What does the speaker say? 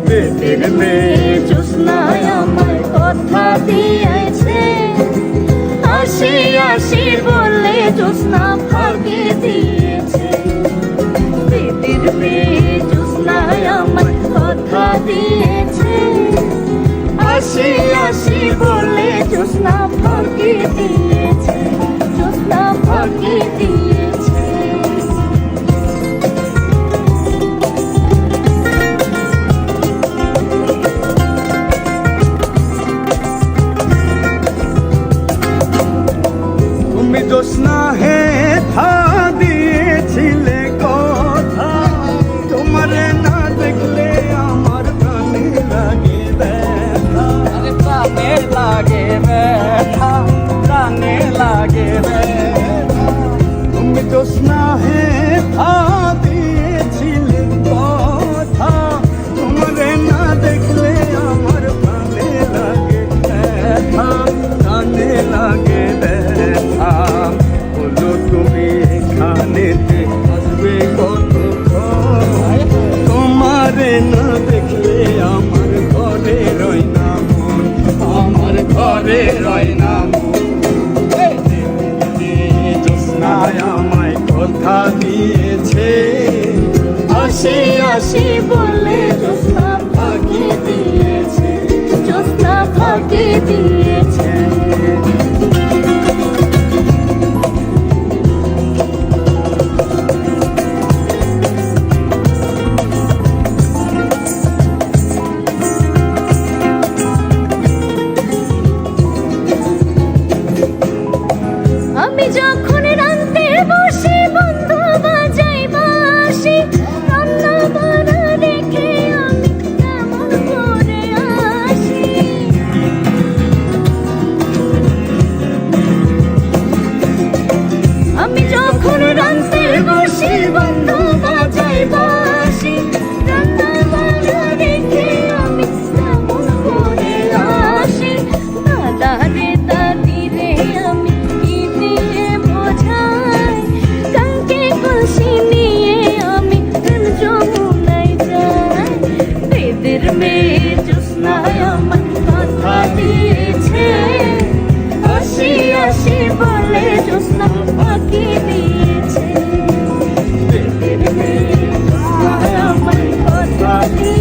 বেদের মেয়ে জ্যোৎস্নায় আমায় কথা দিয়েছে, আসি আসি বলে জ্যোৎস্না ফাঁকি দিয়েছে। বেদের মেয়ে জ্যোৎস্নায় আমায় কথা দিয়েছে, আসি আসি বলে জ্যোৎস্না ফাঁকি দিয়েছে, জ্যোৎস্না ফাঁকি দিয়েছে। তুমি জ্যোৎস্না হে থা দিয়েছিলে কথা, তোমারে না দেখলে আমার প্রাণে লাগে ব্যথা, প্রাণে লাগে ব্যথা, প্রাণে লাগে ব্যথা। তুমি জ্যোৎস্না হে থা দিয়েছিলে কথা, তোমারে না দেখলে আমার প্রাণে লাগে ব্যথা, প্রাণে লাগে ব্যথা। বলো তুমি এখানেতে আসবে কতক্ষণ, তোমারে না দেখলে আমার ঘরে রয় না মন, আমার ঘরে রয় না মন। জ্যোৎস্নায় আমায় কথা দিয়েছে, আসি আসি বলে জ্যোৎস্না ফাঁকি দিয়েছে, জ্যোৎস্না ফাঁকি দিয়েছে। আমি যখন রাঁধতে বসি বন্ধু বাজাই বাঁশি, রান্না বান্না রেখে আমি কেমন করে আসি। আমি যখন রাঁধতে বসি বন্ধু বাজাই বাঁশি, রান্না বান্না রেখে আমি কেমন করে আসি। দাদা রে দাদি রে আমি কি দিয়ে বোঝাই, কালকে কলসি নিয়ে আমি যমুনায় যাই। বেদের মেয়ে জ্যোৎস্নায় আমায় কথা দিয়েছে, আসি আসি বলে জ্যোৎস্না ফাঁকি দিয়েছে। বেদের মেয়ে জ্যোৎস্নায় আমায় কথা দিয়েছে।